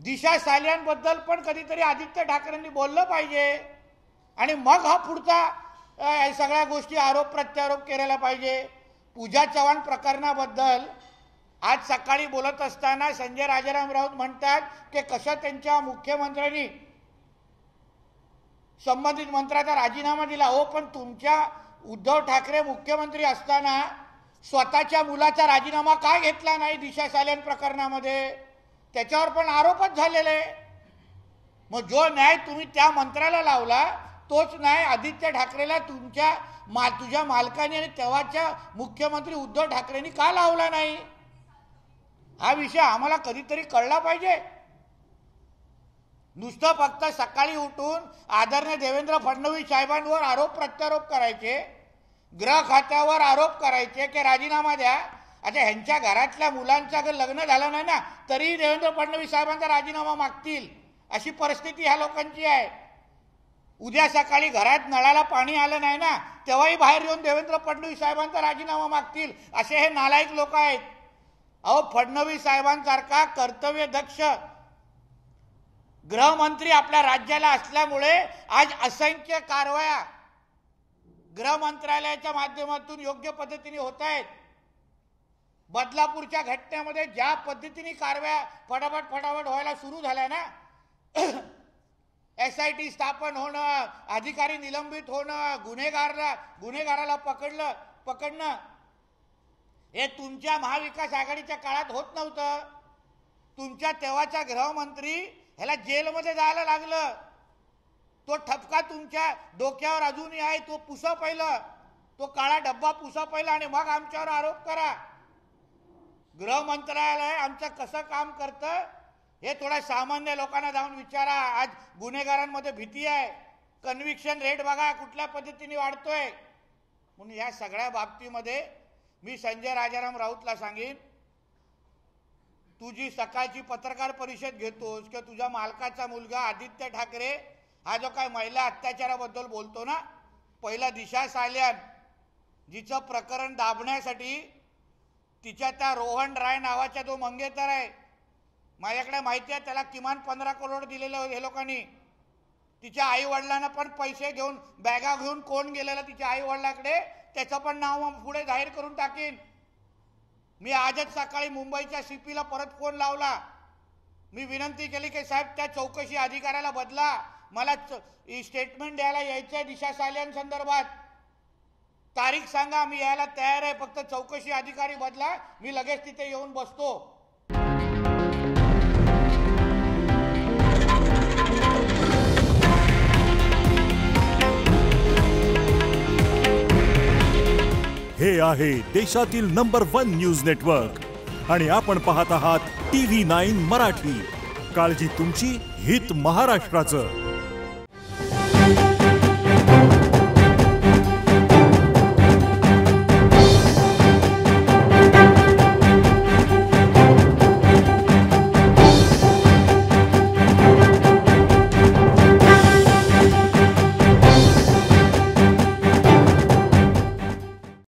दिशा सालियांबद्दल पण कधीतरी आदित्य ठाकरेंनी बोललं पाहिजे आणि मग हा पुढचा सगळ्या गोष्टी आरोप प्रत्यारोप केलेला पाहिजे। पूजा चव्हाण प्रकरणाबद्दल आज सकाळी बोलत असताना संजय राजाराम राऊत म्हणतात की कशा त्यांच्या मुख्यमंत्र्यांनी संबंधित मंत्र्याचा राजीनामा दिला। हो, पण तुमच्या उद्धव ठाकरे मुख्यमंत्री असताना स्वतःच्या मुलाचा राजीनामा का घेतला नाही दिशा सालियान प्रकरणामध्ये? त्याच्यावर पण आरोपच झालेले। मग जो न्याय तुम्ही त्या मंत्र्याला लावला तोच न्याय आदित्य ठाकरेला तुझ्या मालकाने आणि तेव्हाच्या मुख्यमंत्री उद्धव ठाकरेंनी का लावला नाही? हा विषय आम्हाला कधीतरी कळला पाहिजे। नुसतं फक्त सकाळी उठून आदरणीय देवेंद्र फडणवीस साहेबांवर आरोप प्रत्यारोप करायचे, गृह खात्यावर आरोप करायचे की राजीनामा द्या। आता ह्यांच्या घरातल्या मुलांचं अगर लग्न झालं नाही ना तरी देवेंद्र फडणवीस साहेबांचा राजीनामा मागतील, अशी परिस्थिती ह्या लोकांची आहे। उद्या सकाळी घरात नळाला पाणी आलं नाही ना तेव्हाही बाहेर येऊन देवेंद्र फडणवीस साहेबांचा राजीनामा मागतील, असे हे नालायक लोक आहेत। अहो, फडणवीस साहेबांसारखा कर्तव्यदक्ष गृहमंत्री आपल्या राज्याला असल्यामुळे आज असंख्य कारवाया गृह मंत्रालयाच्या माध्यमातून योग्य पद्धतीने होत आहेत। बदलापूरच्या घटनेमध्ये ज्या पद्धतीने कारवाया फटाफट व्हायला सुरू झाल्या ना, SIT स्थापन होणं, अधिकारी निलंबित होणं, गुन्हेगाराला पकडणं, हे तुमच्या महाविकास आघाडीच्या काळात होत नव्हतं। तुमच्या तेव्हाचा गृहमंत्री ह्याला जेलमध्ये जायला लागलं, तो ठपका तुमच्या डोक्यावर अजूनही आहे, तो पुसा पहिलं, तो काळा डब्बा पुसा पहिला आणि मग आमच्यावर आरोप करा। गृह मंत्रालय आमचं कसं काम करतं हे थोडा सामान्य लोकांना जाऊन विचारा। आज गुन्हेगारांमध्ये भीती आहे, कन्व्हिक्शन रेट बघा कुठल्या पद्धतीने वाढतोय। म्हणून या सगळ्या बाबतीमध्ये मी संजय राजाराम राऊतला सांगेन, तुझी सकाळची पत्रकार परिषद घेतोस किंवा तुझ्या मालकाचा मुलगा आदित्य ठाकरे हा जो काय महिला अत्याचाराबद्दल बोलतो ना, पहिला दिशा सालियान जिचं प्रकरण दाबण्यासाठी तिच्या त्या रोहन राय नावाचा जो मंगेतर आहे, माझ्याकडे माहिती आहे, त्याला किमान 15 करोड दिलेलं हे लोकांनी। तिच्या आई वडिलांना पण पैसे घेऊन बॅगा घेऊन कोण गेलेला तिच्या आई वडिलांकडे त्याचं पण नाव पुढे जाहीर करून टाकीन। मी आजच सकाळी मुंबईच्या CPला परत फोन लावला, मी विनंती केली की साहेब त्या चौकशी अधिकाऱ्याला बदला, मला स्टेटमेंट द्यायला यायचं आहे दिशा सालियान संदर्भात, तारीख सांगा, मी यायला तयार आहे, फक्त चौकशी अधिकारी बदला, मी लगेच तिथे येऊन बसतो। हे आहे देशातील नंबर 1 न्यूज नेटवर्क आणि आपण पाहत आहात TV9 मराठी। काळजी तुमची, हित महाराष्ट्राचं।